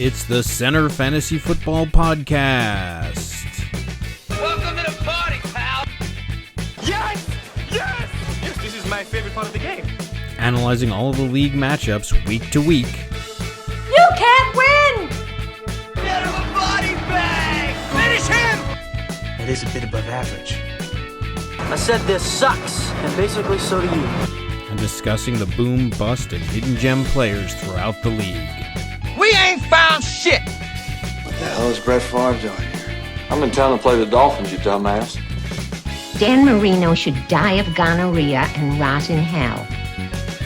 It's the Center Fantasy Football Podcast. Welcome to the party, pal! Yes! Yes! Yes, this is my favorite part of the game. Analyzing all of the league matchups week to week. You can't win! Get him a body bag! Finish him! That is a bit above average. I said this sucks, and basically so do you. And discussing the boom, bust, and hidden gem players throughout the league. We ain't found shit! What the hell is Brett Favre doing here? I'm in town to play the Dolphins, you dumbass. Dan Marino should die of gonorrhea and rot in hell.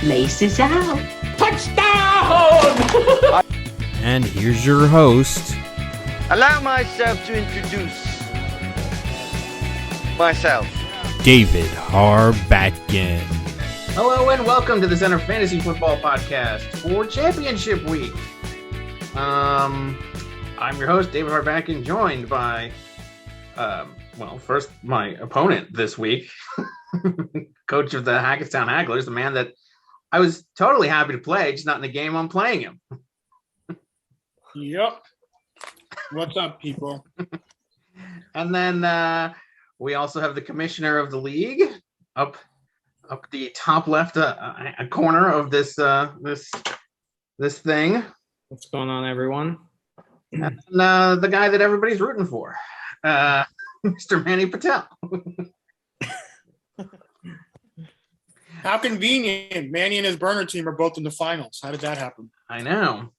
Laces out. Touchdown! And here's your host, Allow myself to introduce myself. David Harbatkin. Hello and welcome to the Center Fantasy Football Podcast for Championship Week. I'm your host, David Harbatkin, joined by, first my opponent this week, coach of the Hackettstown Hagglers, the man that I was totally happy to play, just not in the game I'm playing him. Yep. What's up, people? And then we also have the commissioner of the league up the top left a corner of this thing. What's going on, everyone? And the guy that everybody's rooting for, Mr. Manny Patel. How convenient. Manny and his burner team are both in the finals. How did that happen? I know.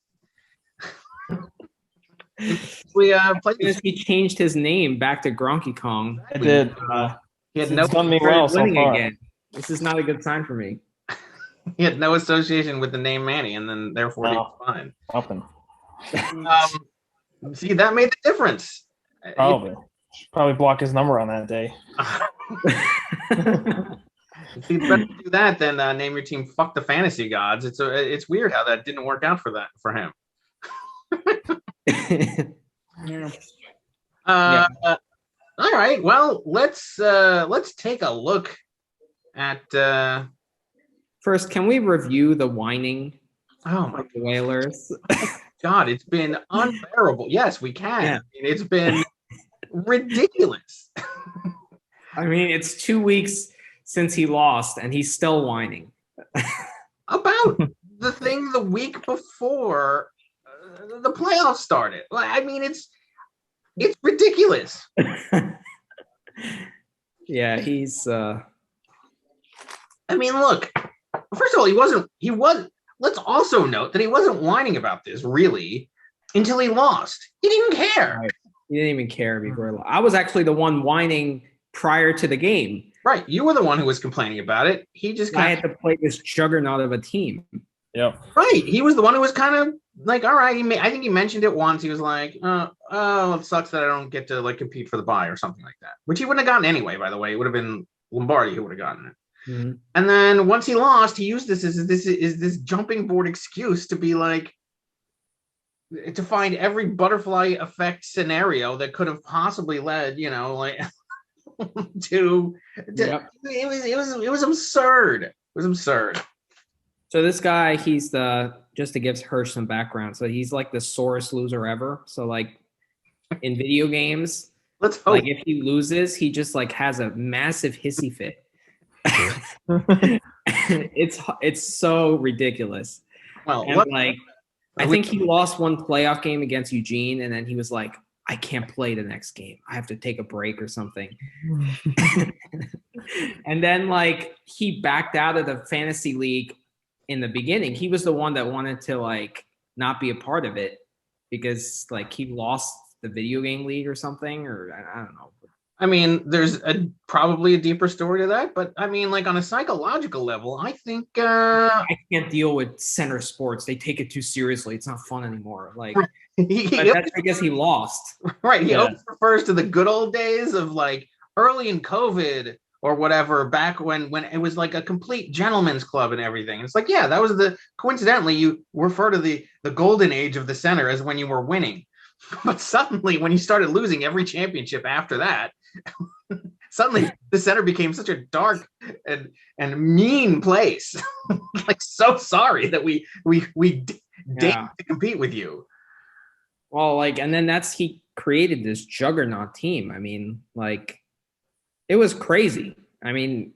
We played. He changed his name back to Gronky Kong. I did. He had no done me well so far. Again. This is not a good sign for me. He had no association with the name Manny, and then therefore he was fine. Nothing. See, that made the difference. Probably. Should probably block his number on that day. See, better do that than name your team "Fuck the Fantasy Gods." It's weird how that didn't work out for him. Yeah. All right. Well, let's take a look at. First, can we review the whining Oh my of the Whalers? God, it's been unbearable. Yes, we can. Yeah. I mean, it's been ridiculous. I mean, it's 2 weeks since he lost, and he's still whining. About the thing the week before the playoffs started. Like, I mean, it's ridiculous. Yeah, he's. I mean, look. First of all, he was. Let's also note that he wasn't whining about this really until he lost. He didn't care. Right. He didn't even care before. I was actually the one whining prior to the game. Right, you were the one who was complaining about it. He just I had to play this juggernaut of a team. Yep. Right, he was the one who was kind of like, all right. I think he mentioned it once. He was like, "Oh, it sucks that I don't get to like compete for the bye or something like that," which he wouldn't have gotten anyway. By the way, it would have been Lombardi who would have gotten it. Mm-hmm. And then once he lost, he used this jumping board excuse to be like, to find every butterfly effect scenario that could have possibly led, like to Yep. it was absurd. It was absurd. So this guy, he's just to give Hirsch some background. So he's like the sorest loser ever. So like in video games, Let's hope. like if he loses, he just like has a massive hissy fit. It's so ridiculous. Well, And like I think he lost one playoff game against Eugene, and then he was like, I can't play the next game. I have to take a break or something. And then like he backed out of the fantasy league in the beginning. He was the one that wanted to like not be a part of it because like he lost the video game league or something, or I don't know. I mean, there's probably a deeper story to that, but I mean, like on a psychological level, I think I can't deal with center sports. They take it too seriously. It's not fun anymore. Like that's because he lost. Right. He refers to the good old days of like early in COVID or whatever, back when it was like a complete gentleman's club and everything. It's like, yeah, that was coincidentally, you refer to the golden age of the center as when you were winning. But suddenly, when you started losing every championship after that, suddenly the center became such a dark and mean place. Like, so sorry that we deigned to compete with you. Well, like, and then he created this juggernaut team. I mean, like, it was crazy. I mean,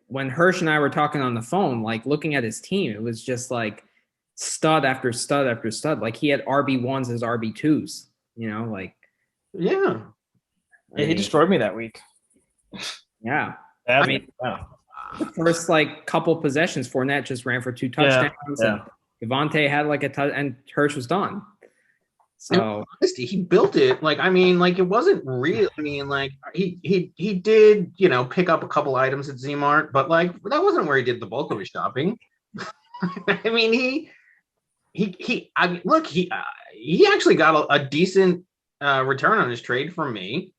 when Hirsch and I were talking on the phone, like looking at his team, it was just like stud after stud after stud. Like he had RB1s as RB2s, like. Yeah. He destroyed me that week. Yeah. I mean, the first like couple possessions, Fournette just ran for 2 touchdowns. Yeah. And Devontae had like a touch, and Hirsch was done. So honestly, he built it. Like, I mean, like it wasn't real. I mean, like he did, pick up a couple items at Z-Mart, but like that wasn't where he did the bulk of his shopping. I mean, he actually got a decent return on his trade from me.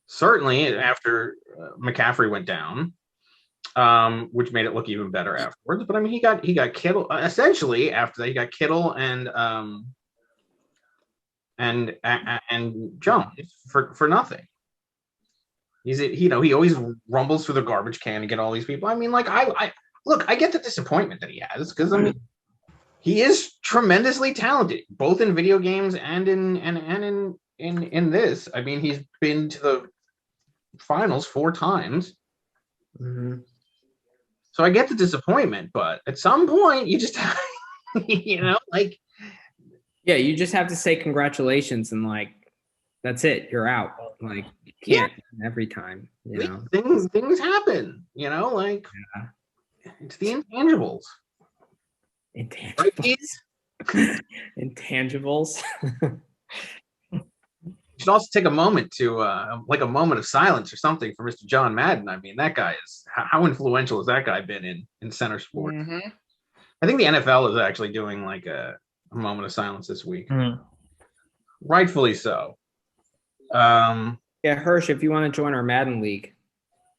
Certainly after McCaffrey went down, which made it look even better afterwards. But I mean, he got Kittle essentially after that. He got Kittle and Jones for nothing. He always rumbles through the garbage can to get all these people. I mean, like I get the disappointment that he has because I mean he is tremendously talented both in video games and in this. I mean, he's been to the finals 4 times. Mm-hmm. So I get the disappointment, but at some point you just like. Yeah, you just have to say congratulations and like that's it. You're out. Like you can't every time. Things happen. Like it's the intangibles. Intangibles. Right, intangibles. You should also take a moment to like a moment of silence or something for Mr. John Madden. I mean, that guy is how influential has that guy been in center sport? Mm-hmm. I think the NFL is actually doing like a moment of silence this week. Mm-hmm. Rightfully so. Yeah, Hirsch, if you want to join our Madden league.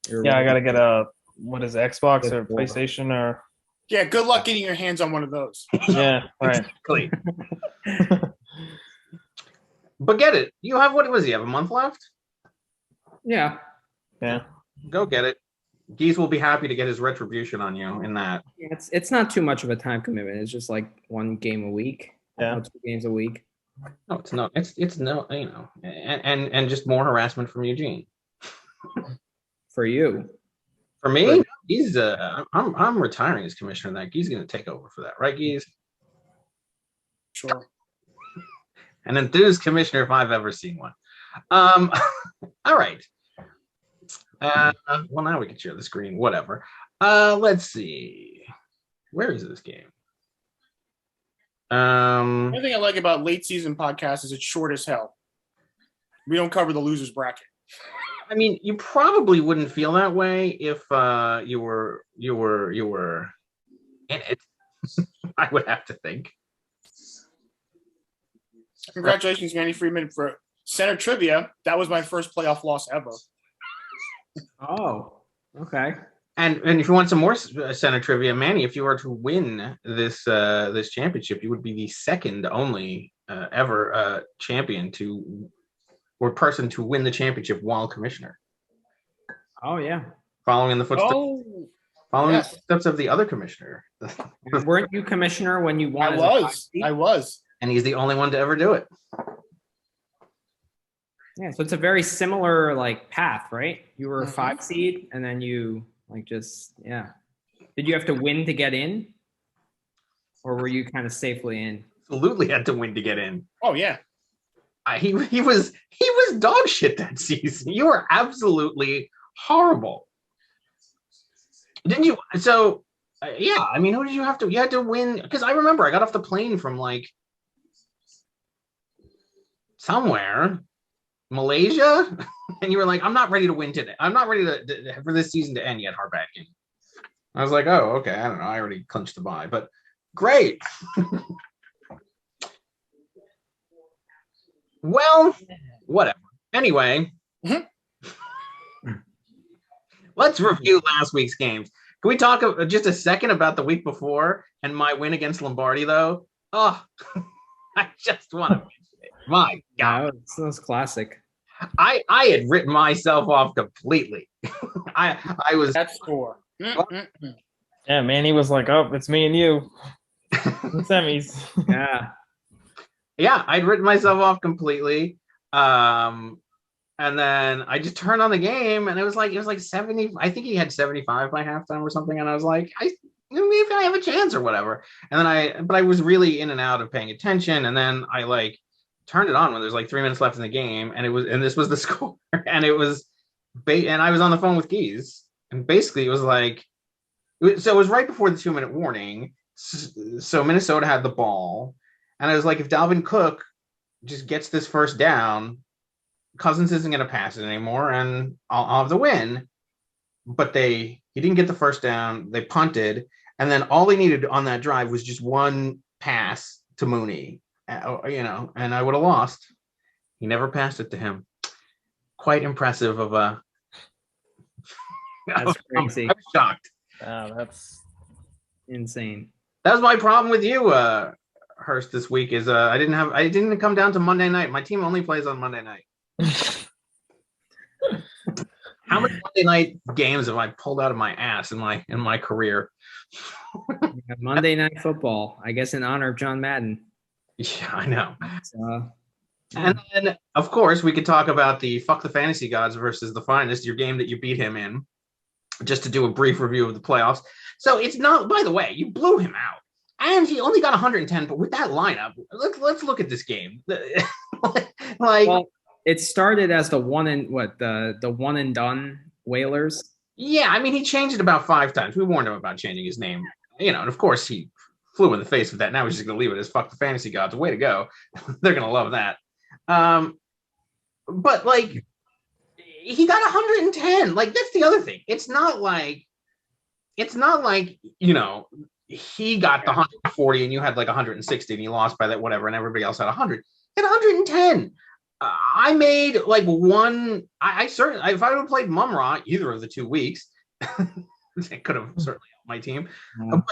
I gotta get Xbox or PlayStation or. Yeah, good luck getting your hands on one of those. Yeah, right. Exactly. But get it. You have what was he have a month left? Yeah. Go get it. Geese will be happy to get his retribution on you in that. Yeah, it's not too much of a time commitment. It's just like 1 game a week. Yeah. 2 games a week. No, it's not. It's no, and just more harassment from Eugene. For you. For me, he's I'm retiring as commissioner. That Gee's going to take over for that, right, Geese? Sure. An enthused commissioner if I've ever seen one. All right. Well, now we can share the screen. Whatever. Let's see. Where is this game? One thing I like about late season podcasts is it's short as hell. We don't cover the losers bracket. I mean, you probably wouldn't feel that way if you were in it. I would have to think. Congratulations, Manny Freeman, for center trivia. That was my first playoff loss ever. Oh, okay. And if you want some more center trivia, Manny, if you were to win this championship, you would be the second only ever champion or person to win the championship while commissioner. Oh yeah. Following in the footsteps. The footsteps of the other commissioner. Weren't you commissioner when you won? I was. And he's the only one to ever do it. Yeah, so it's a very similar like path, right? You were a 5 seed, and then you Did you have to win to get in, or were you kind of safely in? Absolutely had to win to get in. Oh yeah. He was dog shit that season. You were absolutely horrible. Didn't you? So I mean, who did you have to? You had to win because I remember I got off the plane from like somewhere, Malaysia, and you were like, "I'm not ready to win today. I'm not ready to for this season to end yet." Hardbacking. I was like, "Oh, okay. I don't know. I already clinched the bye, but great." Well, whatever. Anyway, let's review last week's games. Can we talk just a second about the week before and my win against Lombardi, though? Oh, I just want to mention it. My God. That was classic. I had written myself off completely. I was... That's 4. Yeah, Manny was like, "Oh, it's me and you." Semis. Yeah. Yeah, I'd written myself off completely. And then I just turned on the game, and it was like 70. I think he had 75 by halftime or something, and I was like, maybe I have a chance or whatever. And then but I was really in and out of paying attention, and then I like turned it on when there's like 3 minutes left in the game, and this was the score, and it was, and I was on the phone with Keys, and basically it was like, so it was right before the 2-minute warning. So Minnesota had the ball, and I was like, if Dalvin Cook just gets this first down, Cousins isn't going to pass it anymore, and I'll have the win. But he didn't get the first down. They punted, and then all they needed on that drive was just one pass to Mooney, and I would have lost. He never passed it to him. Quite impressive of a. That's crazy. I was shocked. That's insane. That was my problem with you, Hurst, this week. Is I didn't come down to Monday night. My team only plays on Monday night. How many Monday night games have I pulled out of my ass in my career? Monday Night Football, I guess in honor of John Madden. Yeah, I know. And then, of course, we could talk about the Fuck the Fantasy Gods versus the Finest, your game that you beat him in, just to do a brief review of the playoffs. So it's not, by the way, you blew him out. And he only got 110, but with that lineup, let's look at this game. Well, it started as the one and done Whalers. Yeah, I mean, he changed it about 5 times. We warned him about changing his name, and of course he flew in the face with that. Now he's just going to leave it as Fuck the Fantasy Gods. Way to go. They're going to love that. But like, he got 110. Like, that's the other thing. It's not like, he got the 140 and you had like 160 and you lost by that, whatever, and everybody else had 100. He had 110. I made like one. I certainly, if I would have played Mumra either of the 2 weeks, it could have certainly helped my team. But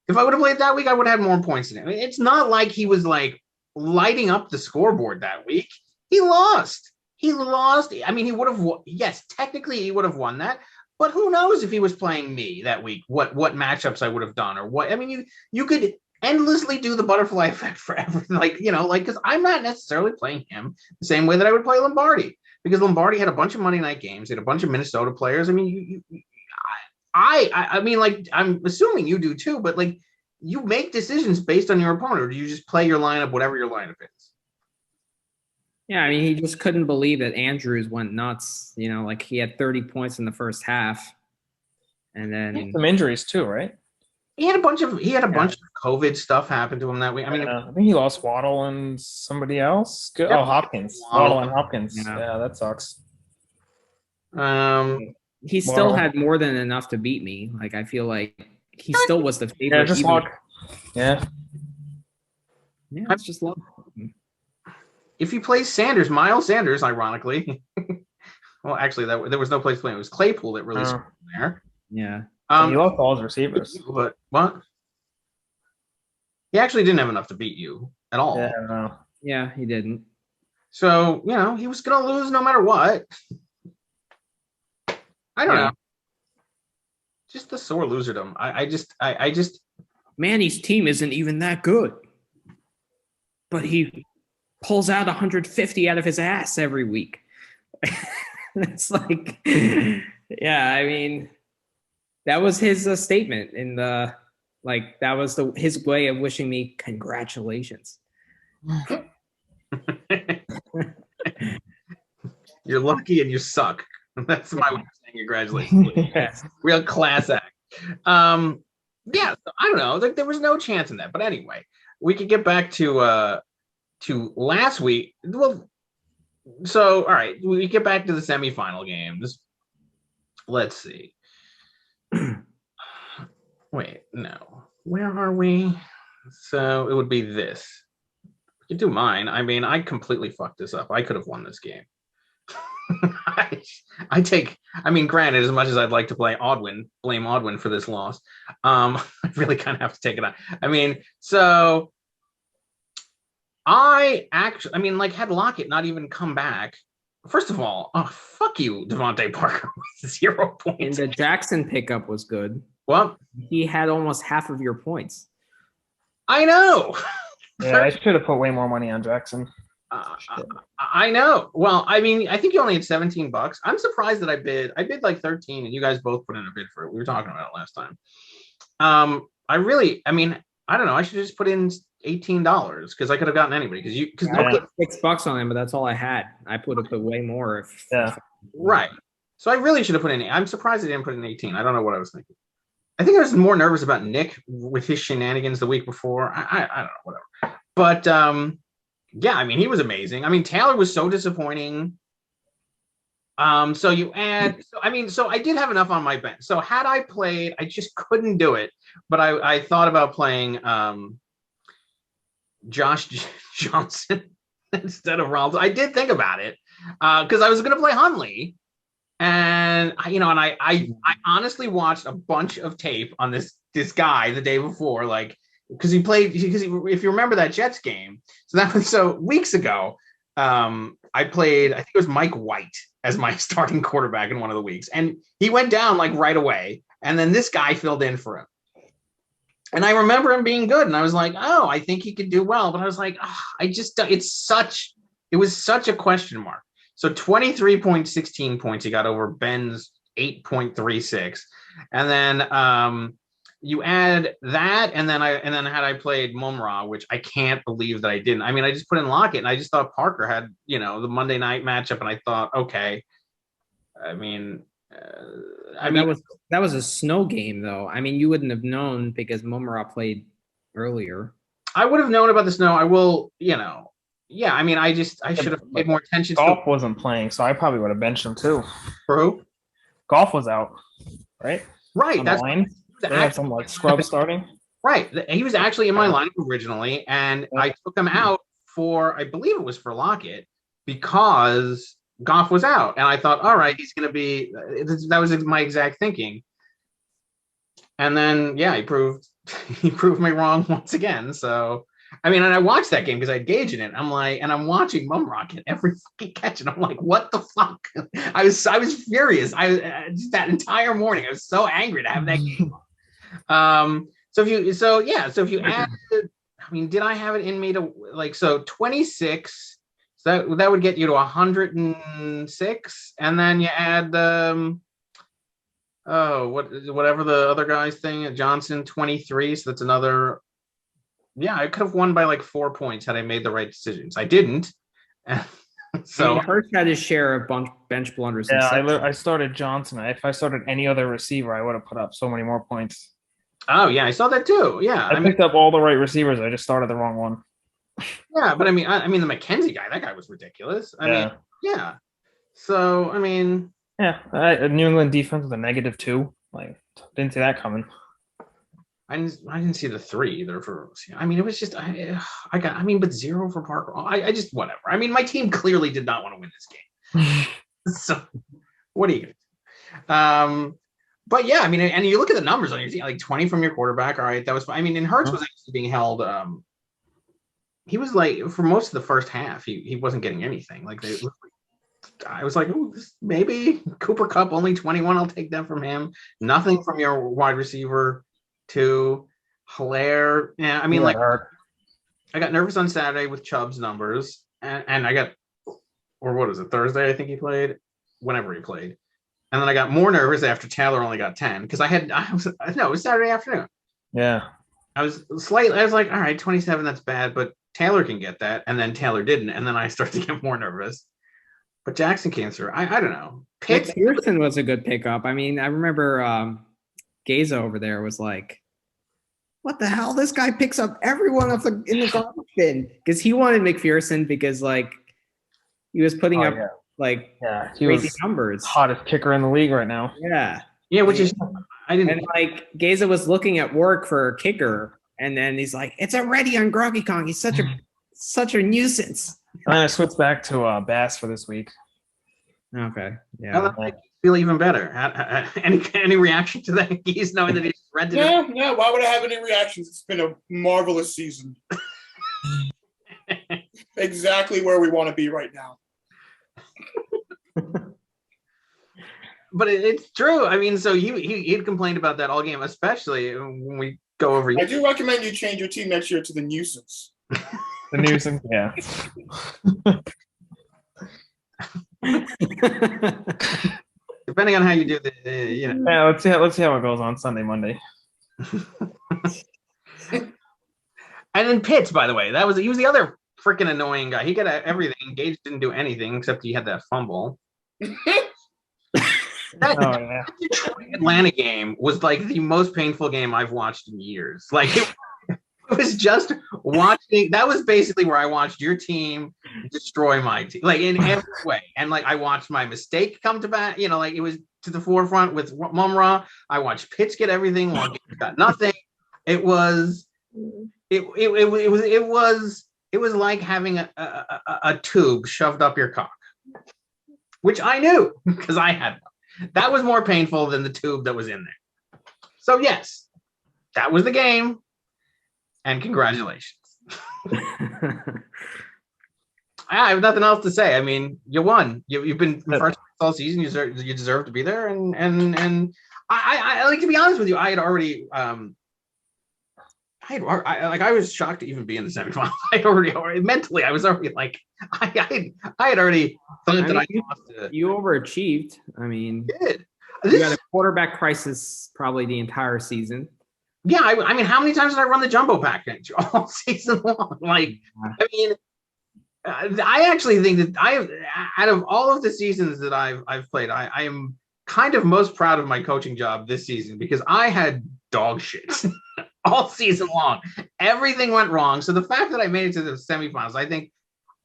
if I would have played that week, I would have had more points than him. It's not like he was like lighting up the scoreboard that week. He lost. I mean, he would have. Yes, technically he would have won that. But who knows if he was playing me that week? What matchups I would have done, or what? I mean, you could endlessly do the butterfly effect forever, because I'm not necessarily playing him the same way that I would play Lombardi, because Lombardi had a bunch of Monday night games, he had a bunch of Minnesota players. I mean, I mean, like, I'm assuming you do too, but like, you make decisions based on your opponent, or do you just play your lineup, whatever your lineup is? Yeah, I mean, he just couldn't believe that Andrews went nuts. Like he had 30 points in the first half, and then some injuries too, right? He had a bunch of COVID stuff happen to him that week. I mean, I think he lost Waddle and somebody else. Yep. Oh, Hopkins. Waddle and Hopkins. Yeah, that sucks. He still had more than enough to beat me. Like, I feel like he still was the favorite. Yeah, just luck. Yeah. Yeah, it's just luck. If he plays Miles Sanders, ironically, well, actually, there was no place to play. It was Claypool that really screwed him there. Yeah. He lost all his receivers. But what? He actually didn't have enough to beat you at all. Yeah, no. Yeah, he didn't. So, he was going to lose no matter what. I don't know. Just the sore loserdom. I just. Manny's team isn't even that good. But he pulls out 150 out of his ass every week. It's like, yeah, I mean, that was his statement in the, like, that was his way of wishing me congratulations. You're lucky and you suck. That's my way of saying congratulations. Yes. Real class act. Yeah, I don't know. There was no chance in that. But anyway, we could get back to last week. Well, so all right, we get back to the semifinal games. Let's see. Wait, no. Where are we? So it would be this. You can do mine. I mean, I completely fucked this up. I could have won this game. I mean, granted, as much as I'd like to blame Odwin for this loss, I really kind of have to take it on. I mean, so had Lockett not even come back. First of all, fuck you, Devontae Parker with 0 points. And the Jackson pickup was good. Well, he had almost half of your points. I know. Yeah, I should have put way more money on Jackson. I know. Well, I mean, I think you only had $17. I'm surprised that I bid like 13, and you guys both put in a bid for it. We were talking about it last time. I don't know. I should just put in $18 because I could have gotten anybody because I put $6 on him, but that's all I had. I put way more. Right. So I really should have put in. I'm surprised I didn't put in 18. I don't know what I was thinking. I think I was more nervous about Nick with his shenanigans the week before. I don't know, whatever. But yeah, I mean, he was amazing. I mean, Taylor was so disappointing. So you add, so I did have enough on my bench. So had I played, I just couldn't do it. But I thought about playing Josh Johnson instead of Rollins. I did think about it because I was going to play Hunley. And I honestly watched a bunch of tape on this guy the day before, like because if you remember that Jets game, so weeks ago, I played, I think it was Mike White as my starting quarterback in one of the weeks, and he went down like right away, and then this guy filled in for him, and I remember him being good, and I was like, oh, I think he could do well, but I was like, it was such a question mark. So 23.16 points he got over Ben's 8.36. And then you add that, and then had I played Mumra, which I can't believe that I didn't. I mean, I just put in Lockett, and I just thought Parker had, the Monday night matchup, and I thought, okay. I mean, that was a snow game, though. I mean, you wouldn't have known because Mumra played earlier. I would have known about the snow. I will, Yeah, I mean, I should have paid more attention. Golf wasn't playing, so I probably would have benched him too. For who? Golf was out, right? Right. That's line. They had some like scrub starting. Right. He was actually in my lineup originally, and I took him out I believe it was for Lockett, because Goff was out, and I thought, all right, he's going to be. That was my exact thinking. And then, yeah, he proved me wrong once again. So. I mean, and I watched that game because I engaged in it. I'm like, and I'm watching Mumrock at every fucking catch, and I'm like, what the fuck? I was furious. Just that entire morning, I was so angry to have that game. So if you add, I mean, did I have it in me to 26? So that would get you to 106, and then you add whatever the other guy's thing, Johnson 23. So that's another. Yeah, I could have won by like 4 points had I made the right decisions. I didn't. So Hurts had his share of bench blunders. Yeah, I started Johnson. If I started any other receiver, I would have put up so many more points. Oh yeah, I saw that too. Yeah, I picked up all the right receivers. I just started the wrong one. Yeah, but I mean the McKenzie guy, that guy was ridiculous. I mean, yeah. So I mean, yeah, New England defense was a -2. Like, didn't see that coming. I didn't see the 3 either I mean, it was just but 0 for Parker. I just whatever. I mean, my team clearly did not want to win this game. So what are you gonna do? But yeah, I mean, and you look at the numbers on your team, like 20 from your quarterback. All right, that was. I mean, and Hurts was actually being held. He was like, for most of the first half, he wasn't getting anything. Like I was like, oh, maybe Cooper Kupp only 21. I'll take that from him. Nothing from your wide receiver. To Hilaire. Yeah, I mean, I got nervous on Saturday with Chubb's numbers, and I got, or what was it, Thursday? I think he played, whenever he played, and then I got more nervous after Taylor only got 10 because it was Saturday afternoon. Yeah, I was like, all right, 27, that's bad, but Taylor can get that, and then Taylor didn't, and then I started to get more nervous. But Jackson cancer, I don't know. McPherson was a good pickup. I mean, I remember Gaza over there was like, what the hell? This guy picks up everyone in the garbage bin, because he wanted McPherson because like he was putting up crazy numbers. Hottest kicker in the league right now. Yeah, which is And like Gaza was looking at work for a kicker, and then he's like, "It's already on Gronky Kong. He's such a nuisance." And then I switched back to Bass for this week. Okay, yeah. I feel even better. Any reaction to that? He's knowing that he's rented. Yeah. Why would I have any reactions? It's been a marvelous season. Exactly where we want to be right now. But it's true. I mean, so he'd complained about that all game, especially when we go over. I do recommend you change your team next year to the nuisance. The news and yeah. Depending on how you do the, you know. Yeah, let's see how it goes on Sunday, Monday. And then Pitts, by the way, he was the other freaking annoying guy. He got everything. Gage didn't do anything except he had that fumble. That Detroit Atlanta game was like the most painful game I've watched in years. Like it was just watching. That was basically where I watched your team destroy my team, like in every way. And like I watched my mistake come to bat. You know, like it was to the forefront with Mumra. I watched Pitts get everything while Gage got nothing. It was like having a tube shoved up your cock, which I knew because I had one. That was more painful than the tube that was in there. So yes, that was the game, and congratulations. I have nothing else to say. I mean, you won. You've been first all season. You deserve to be there, and I like to be honest with you. I had already. I was shocked to even be in the semifinals. I already mentally, I was already like, I had already thought that I lost it. You overachieved. I mean, I did. You had a quarterback crisis probably the entire season. Yeah, I mean, how many times did I run the jumbo package all season long? Like, I mean, I actually think that out of all of the seasons that I've played, I am kind of most proud of my coaching job this season because I had dog shit all season long. Everything went wrong. So the fact that I made it to the semifinals, I think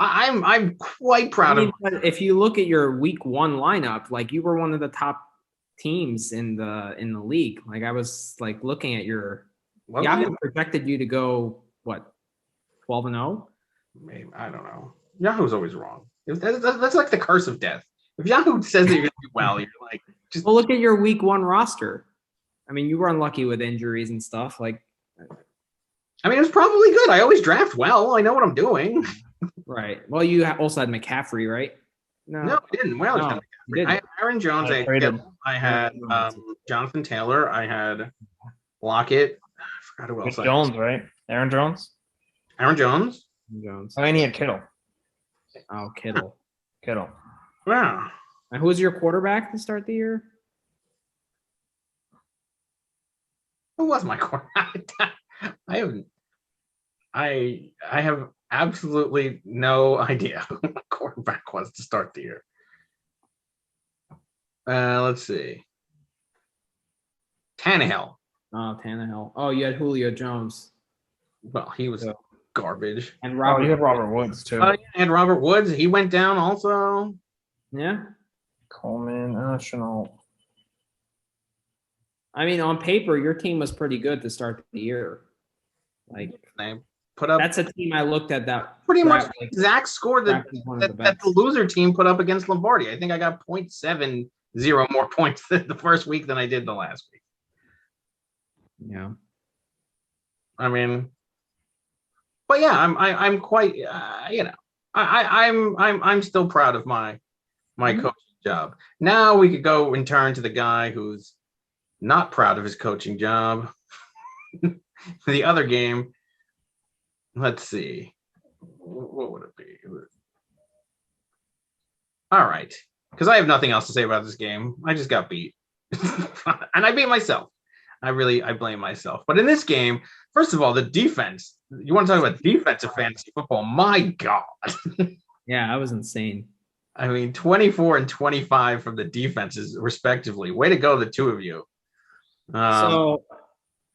I'm quite proud of. If you look at your week 1 lineup, like you were one of the top teams in the league. Like I was like looking at your Yahoo projected you to go what 12-0. Maybe I don't know. Yahoo's always wrong. That's like the curse of death. If Yahoo says that you're gonna do well, you're like just. Well, look at your week 1 roster. I mean, you were unlucky with injuries and stuff. Like, I mean, it was probably good. I always draft well. I know what I'm doing. Right. Well, you also had McCaffrey, right? No, I didn't. Well, I had Aaron Jones. I had Jonathan Taylor. I had Lockett. I forgot who else. Jones, right? Aaron Jones. Aaron Jones. Oh, and he had Kittle. Oh, Kittle. Wow. And who was your quarterback to start the year? Who was my quarterback? I have absolutely no idea who my quarterback was to start the year. Let's see. Tannehill. Oh, Tannehill. Oh, you had Julio Jones. Well, he was garbage. And you had Robert Woods too. And Robert Woods, he went down also. Yeah. Coleman, National. I mean, on paper, your team was pretty good to start the year. Like they put up. That's a team I looked at that pretty much the exact score that the loser team put up against Lombardi. I think I got 0.70 more points the first week than I did the last week. Yeah. I mean, but yeah, I'm quite I'm still proud of my coaching job. Now we could go and turn to the guy who's not proud of his coaching job. The other game, let's see, what would it be? All right, because I have nothing else to say about this game. I just got beat, and I beat myself. I blame myself. But in this game, first of all, the defense. You want to talk about defensive fantasy football? My God. Yeah, that was insane. I mean, 24 and 25 from the defenses, respectively. Way to go, the two of you. So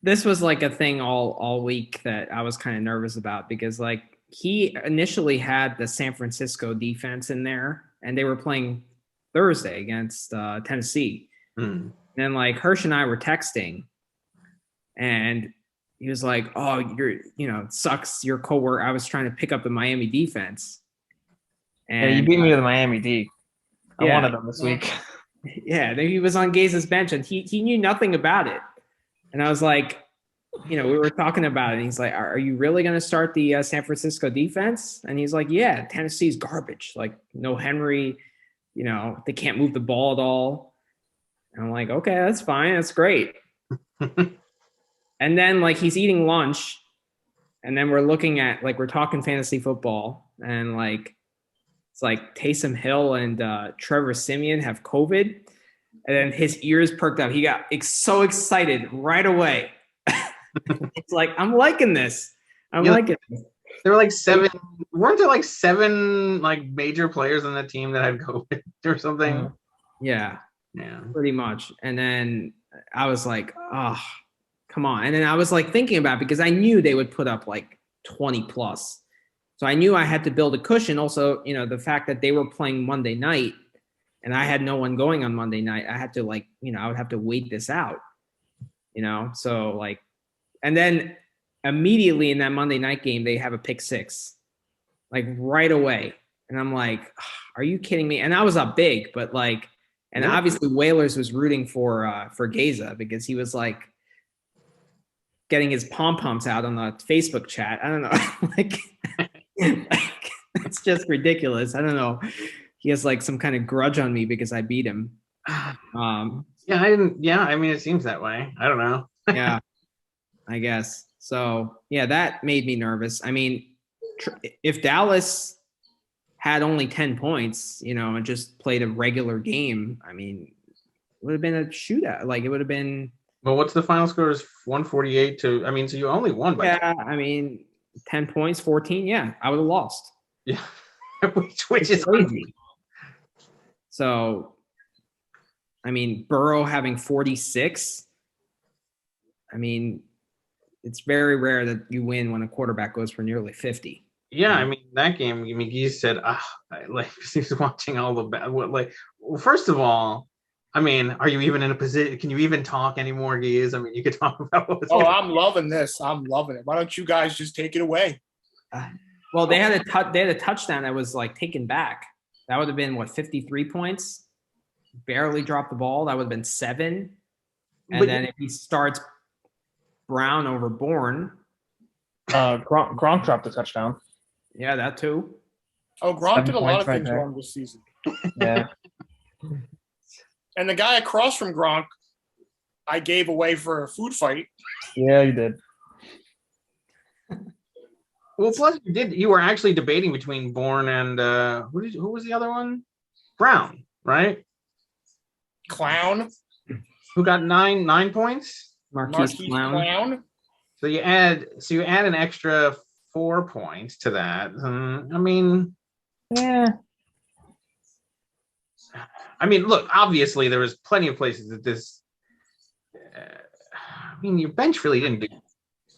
this was like a thing all week that I was kind of nervous about because like he initially had the San Francisco defense in there and they were playing Thursday against Tennessee. And then like Hirsch and I were texting and he was like, oh, it sucks. Your coworker. I was trying to pick up the Miami defense. And you beat me with the Miami D. I wanted them this week. Yeah, he was on Gaze's bench and he knew nothing about it. And I was like, we were talking about it. And he's like, are you really going to start the San Francisco defense? And he's like, yeah, Tennessee's garbage. Like no Henry, they can't move the ball at all. And I'm like, okay, that's fine. That's great. And then like he's eating lunch And then we're looking at we're talking fantasy football, and it's like Taysom Hill and Trevor Siemian have COVID, and then his ears perked up. He got so excited right away. It's like, I'm liking this. I'm liking this. There were like 7. Weren't there like 7 like major players on the team that had COVID or something? Yeah, pretty much. And then I was like, oh, come on. And then I was like thinking about it because I knew they would put up like 20 plus. So I knew I had to build a cushion. Also, the fact that they were playing Monday night and I had no one going on Monday night, I had to I would have to wait this out, So and then immediately in that Monday night game, they have a pick 6, right away. And I'm like, are you kidding me? And I was up big, but and obviously Whalers was rooting for Geza because he was getting his pom-poms out on the Facebook chat. I don't know. It's just ridiculous. I don't know. He has some kind of grudge on me because I beat him. I didn't. Yeah. I mean, it seems that way. I don't know. Yeah, I guess. So yeah, that made me nervous. I mean, if Dallas had only 10 points, and just played a regular game, I mean, it would have been a shootout. It would have been. Well, what's the final score? Is 148 to? I mean, so you only won by. Yeah, 10. I mean, 10 points, 14. Yeah, I would have lost. Yeah, which is crazy. So, I mean, Burrow having 46. I mean, it's very rare that you win when a quarterback goes for nearly 50. Yeah, I mean that game. He said, he's watching all the bad. Well, first of all, I mean, are you even in a position? Can you even talk anymore, Gies? I mean, you could talk about. I'm loving this. I'm loving it. Why don't you guys just take it away? Well, they had a touchdown that was taken back. That would have been 53 points. Barely dropped the ball. That would have been 7. And then if he starts Brown over Bourne, Gronk dropped a touchdown. Yeah, that too. Oh, Gronk did a lot of things wrong this season. Yeah. And the guy across from Gronk, I gave away for a food fight. Yeah, you did. Well, plus you were actually debating between Bourne and who was the other one? Brown, right? Clown. Who got 9 points? Marquise Clown. So you add an extra 4 points to that. I mean, yeah. I mean, look, obviously there was plenty of places that this. I mean, your bench really didn't do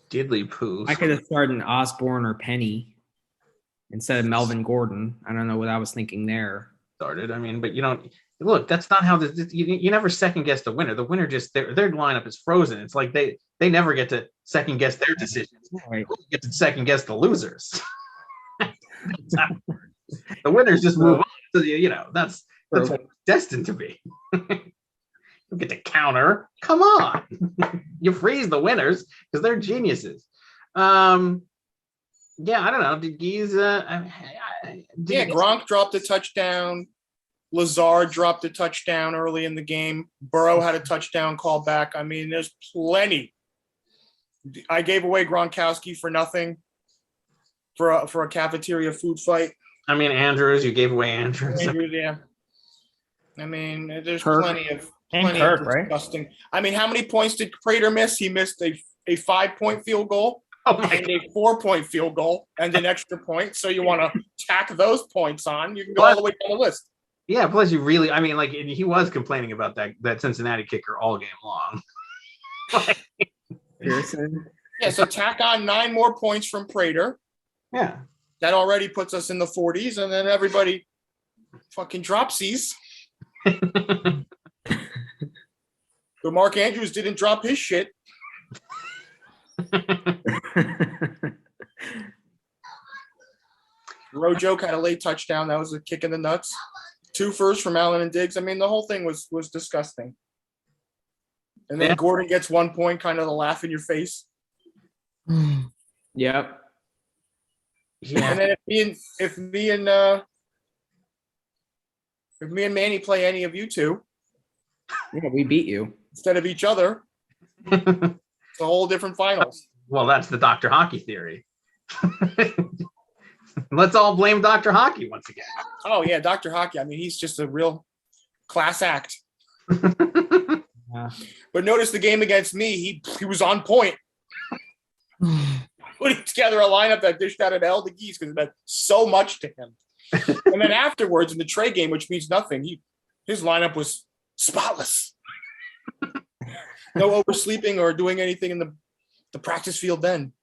diddly poo. I could have started Osborne or Penny instead of Melvin Gordon. I don't know what I was thinking there. Started. I mean, but you don't look. That's not how you never second guess the winner. The winner just their lineup is frozen. It's like they never get to second guess their decisions. Right. They get to second guess the losers. The winners just move on. So that's what it's destined to be. You get to counter. Come on. You freeze the winners because they're geniuses. Yeah, I don't know. Did Gies Gronk dropped a touchdown. Lazard dropped a touchdown early in the game. Burrow had a touchdown call back. I mean, there's plenty. I gave away Gronkowski for nothing for a cafeteria food fight. I mean, Andrews, you gave away Andrews. Yeah. I mean, there's Kirk. plenty of disgusting. Right? I mean, how many points did Prater miss? He missed a 5-point field goal and a 4-point field goal and an extra point. So you want to tack those points on. You can go all the way down the list. Yeah, plus you really, I mean, he was complaining about that Cincinnati kicker all game long. Pearson. Yeah, so tack on 9 more points from Prater. Yeah. That already puts us in the 40s, and then everybody fucking dropsies. But Mark Andrews didn't drop his shit. Rojo had a late touchdown. That was a kick in the nuts. 2 firsts from Allen and Diggs. I mean, the whole thing was disgusting. And then Gordon gets 1 point, kind of the laugh in your face. Yep. Yeah. And then if me and Manny play any of you two, yeah, we beat you instead of each other. It's a whole different finals. Well, that's the Dr. Hockey theory. Let's all blame Dr. Hockey once again. Oh yeah, Dr. Hockey. I mean, he's just a real class act. Yeah. But notice the game against me, he was on point. Putting together a lineup that dished out an L to Geese because it meant so much to him. And then afterwards in the Trey game, which means nothing, his lineup was spotless. No oversleeping or doing anything in the practice field then.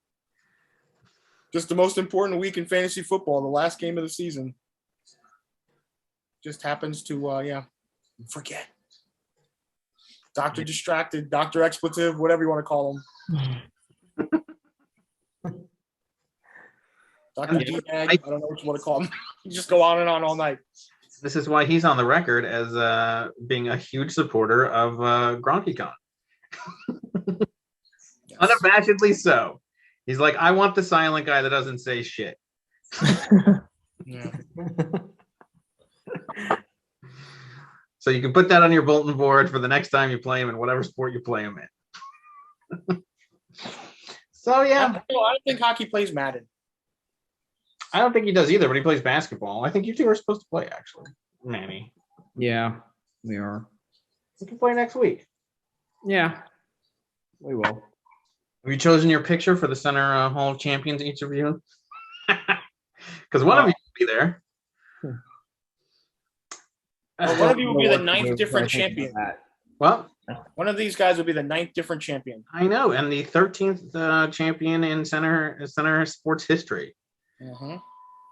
Just the most important week in fantasy football, the last game of the season. Just happens to, forget. Dr. Distracted, Dr. Expletive, whatever you want to call him. Dr. D-Mag, I don't know what you want to call him. You just go on and on all night. This is why he's on the record as being a huge supporter of GronkyCon. Yes. Unabashedly so. He's like, I want the silent guy that doesn't say shit. Yeah. So you can put that on your bulletin board for the next time you play him in whatever sport you play him in. So yeah, I don't think hockey plays Madden. I don't think he does either, but he plays basketball. I think you two are supposed to play, actually, Manny. Yeah, we are. We can play next week. Yeah, we will. Have you chosen your picture for the Center Hall of Champions, each of you? Because one of you will be there. One of you will be the 9th different champion. Well, one of these guys will be the 9th different champion. I know, and the 13th champion in center sports history. Mm-hmm.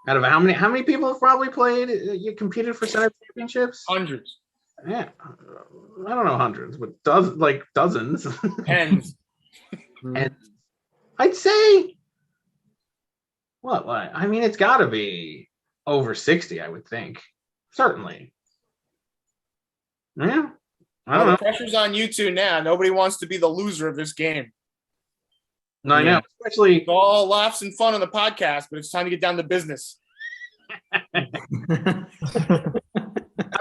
Out of how many people have probably played? You competed for center championships? Hundreds. Yeah, I don't know hundreds, but dozens. Tens. And I'd say, what? I mean, it's got to be over 60, I would think. Certainly. Yeah. I don't know. The pressure's on you two now. Nobody wants to be the loser of this game. No, I know. Especially it's all laughs and fun on the podcast, but it's time to get down to business. I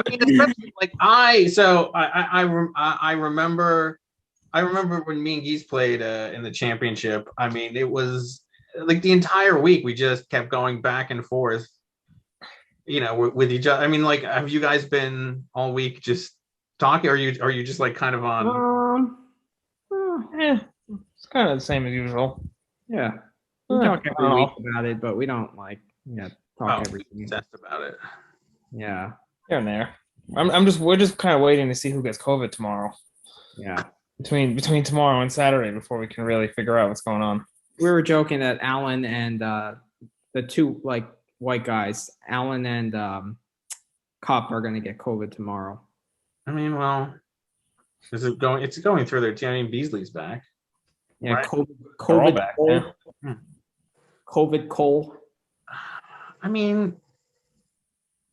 mean, especially I remember when me and Geese played in the championship. I mean, it was like the entire week we just kept going back and forth, with each other. I mean, like, have you guys been all week just talking? Or are you just like kind of on? It's kind of the same as usual. Yeah, we talk every week about it, but we don't talk every week. Obsessed about it. Yeah, here and there. We're just kind of waiting to see who gets COVID tomorrow. Yeah, between tomorrow and Saturday before we can really figure out what's going on. We were joking that Alan and the two white guys, Alan and Cop, are going to get COVID tomorrow. I mean, well, it's going through their team. I mean, Beasley's back. Yeah, right? COVID back, Cole. yeah. COVID Cole. I mean,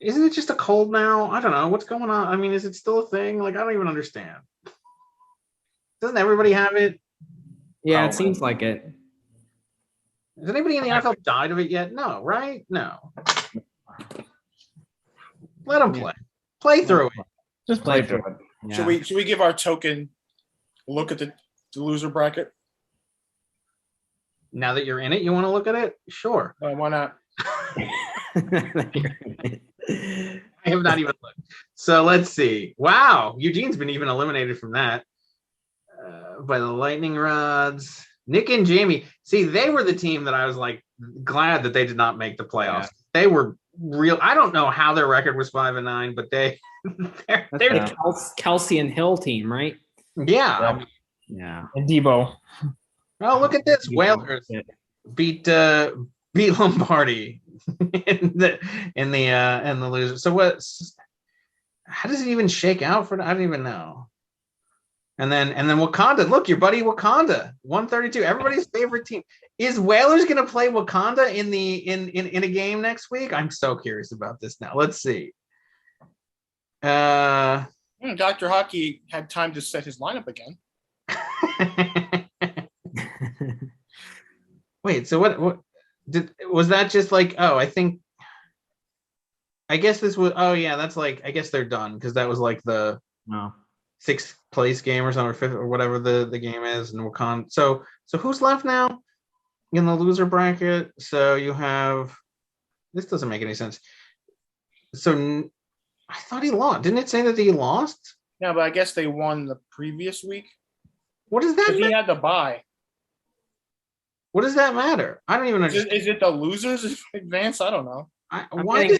isn't it just a cold now? I don't know what's going on. I mean, is it still a thing? Like, I don't even understand. Doesn't everybody have it? Yeah, it seems like it. Has anybody in the NFL died of it yet? No, right? No. Let them play. Play through it. Just play through it. Yeah. Should we give our token look at the loser bracket? Now that you're in it, you want to look at it? Sure. Why not? I have not even looked. So let's see. Wow, Eugene's been even eliminated from that by the Lightning Rods. Nick and Jamie. See, they were the team that I was like glad that they did not make the playoffs. Yeah. They were real. I don't know how their record was 5-9, but they're the Kelsey and Hill team, right? Yeah. Yeah. And Debo. Oh, look at this. Whalers beat Lombardi in the loser. So how does it even shake out for? I don't even know. And then Wakanda. Look, your buddy Wakanda, 132. Everybody's favorite team. Is Whalers going to play Wakanda in a game next week? I'm so curious about this now. Let's see. Dr. Hockey had time to set his lineup again. Wait, so what was that just like, I guess this was, that's like, I guess they're done because that was like the sixth place game or something, or fifth or whatever the game is, and Wakanda. So who's left now? in the loser bracket. So you have, this doesn't make any sense. So I thought he lost. Didn't it say that he lost? Yeah, but I guess they won the previous week. What does that Because he matter? had to buy. What does that matter? I don't even understand. Is it the losers advance? I don't know. Why does,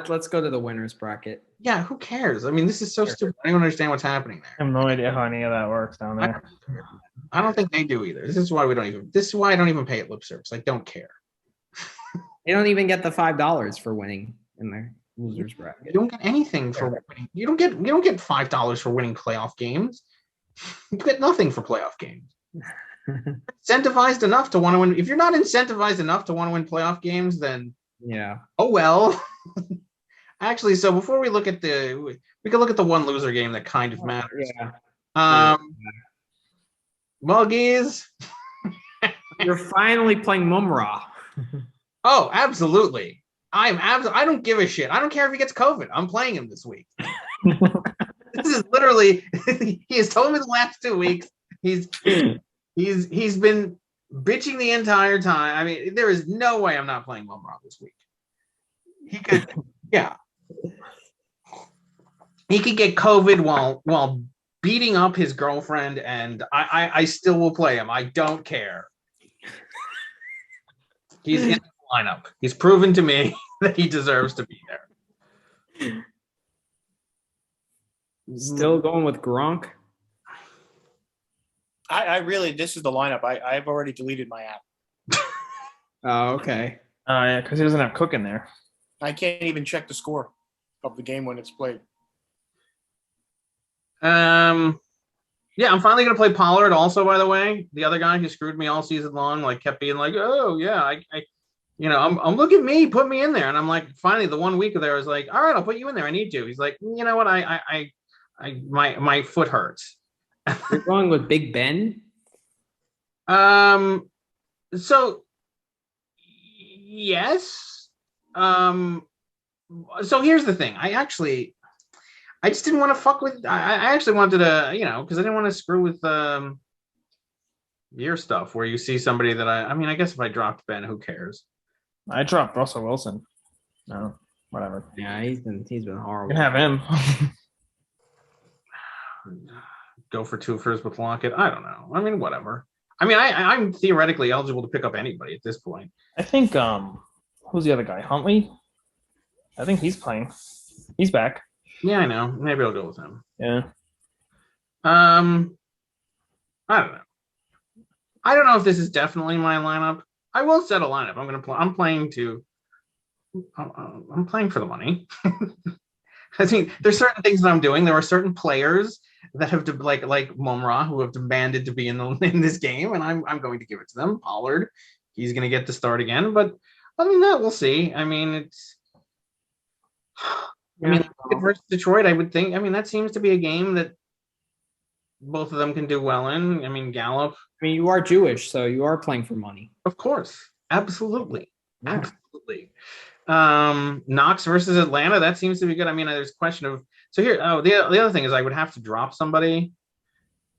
Let's go to the winners bracket. yeah, who cares? I mean, this is so stupid. I don't understand what's happening I there. have no idea how any of that works down there. I don't think they do either. This is why I don't even pay it lip service. I don't care. They don't even get the $5 for winning in the losers You bracket. don't get anything for winning. You don't get $5 for winning playoff games. You get nothing for playoff games. Incentivized enough to want to win. If you're not incentivized enough to want to win playoff games, then Yeah. oh well. Actually, so before we look at we can look at the one loser game that kind of matters. Yeah. Muggies. You're finally playing Mumra. Oh, absolutely. I don't give a shit. I don't care if he gets COVID. I'm playing him this week. This is literally he has told me the last 2 weeks. He's been bitching the entire time. I mean, there is no way I'm not playing Mumra this week. He could, yeah. He could get COVID while beating up his girlfriend, and I still will play him. I don't care. He's in the lineup. He's proven to me that he deserves to be there. Still going with Gronk. I really, this is the lineup. I've already deleted my app. Oh, okay. Oh yeah, because he doesn't have Cook in there. I can't even check the score of the game when it's played. Yeah, I'm finally gonna play Pollard also, by the way. The other guy who screwed me all season long, like kept being like, oh yeah, I I'm look at me, put me in there. And I'm like, finally the 1 week there I was like, all right, I'll put you in there. I need to. He's like, you know what, my foot hurts. You're going with Big Ben? So yes. So here's the thing. I just didn't want to fuck with. I actually wanted to, because I didn't want to screw with your stuff where you see somebody that I mean, I guess if I dropped Ben, who cares? I dropped Russell Wilson. No, whatever. Yeah, he's been You horrible. can have him. Go for 2 firsts with Lockett. I don't know. I mean, whatever. I mean, I'm theoretically eligible to pick up anybody at this point. I think who's the other guy? Huntley? I think he's playing. He's back. Yeah, I know. Maybe I'll go with him. Yeah. I don't know. I don't know if this is definitely my lineup. I will set a lineup. I'm playing for the money. I think there's certain things that I'm doing. There are certain players that have to like Mumra who have demanded to be in this game, and I'm going to give it to them. Pollard, he's going to get the start again, but other than that, we'll see. I mean, versus Detroit, I would think. I mean, that seems to be a game that both of them can do well in. I mean, Gallup. I mean, you are Jewish, so you are playing for money. Of course, absolutely. Knox versus Atlanta, that seems to be good. I mean, there's a question of the other thing is I would have to drop somebody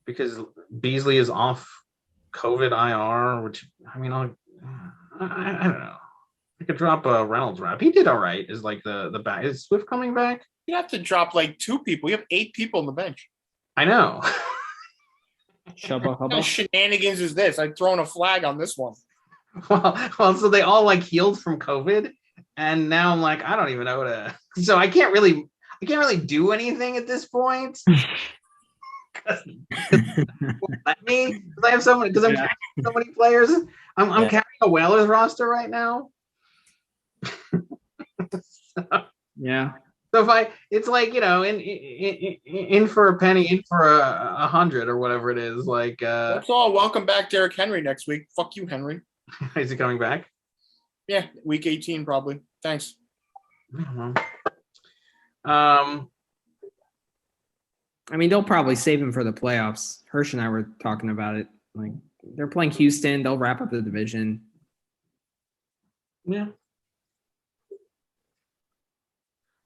because Beasley is off COVID IR, which I mean, I don't know. I could drop a Reynolds rep. He did all right. Is like the back. Is Swift coming back? You have to drop like 2 people. You have 8 people on the bench. I know. Shubba What hubba. shenanigans is this? I've thrown a flag on this one. Well, so they all like healed from COVID, and now I'm like, I don't even know what to. So I can't really do anything at this point. Let me, because I have so many, because I'm carrying so many players. I'm carrying a Whalers roster right now. Yeah. So it's like in for a penny, in for 100 or whatever it is. Like That's all. Welcome back, Derrick Henry next week. Fuck you, Henry. Is he coming back? Yeah, week 18 probably. Thanks. I don't know. I mean, they'll probably save him for the playoffs. Hirsch and I were talking about it. Like, they're playing Houston. They'll wrap up the division. Yeah.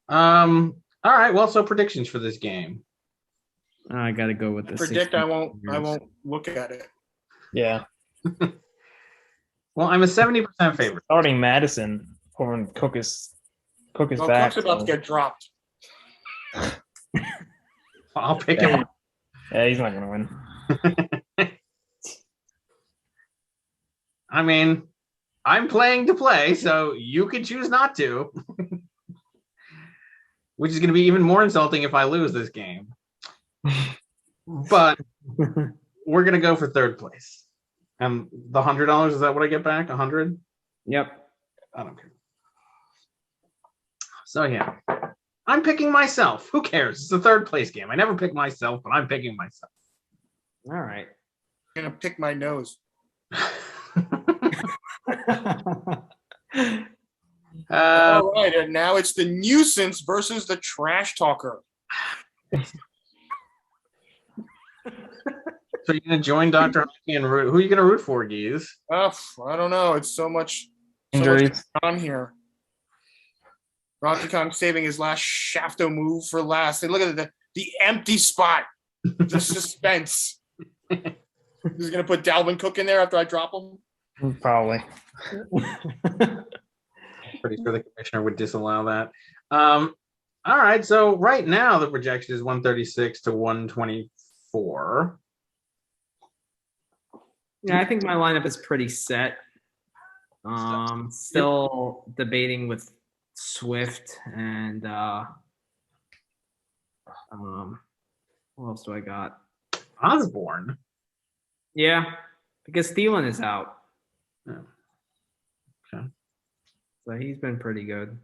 All right. Well, so predictions for this game. I got to go with the I predict I won't look at it. Yeah. Well, I'm a 70% favorite. Starting Madison over when Cook is Well, back. Cook's about to get dropped. I'll pick him. Yeah, he's not going to win. I mean, I'm playing to play, so you can choose not to. Which is going to be even more insulting if I lose this game. But we're going to go for third place. And the $100, is that what I get back? 100? Yep. I don't care. So yeah, I'm picking myself. Who cares? It's a third place game. I never pick myself, but I'm picking myself. All right. I'm gonna pick my nose. All right, and now it's the nuisance versus the trash talker. So you're gonna join Dr. Hockey and root? Who are you gonna root for, Geese? I don't know. It's so much Injuries. on here. Rocky Kong saving his last Shafto move for last. And look at the empty spot. The suspense. He's gonna put Dalvin Cook in there after I drop him. Probably. Pretty sure the commissioner would disallow that. All right, so right now the projection is 136 to 124. Yeah, I think my lineup is pretty set. Still debating with Swift and what else do I got? Osborne. Yeah, because Thielen is out. Oh. Okay. So he's been pretty good.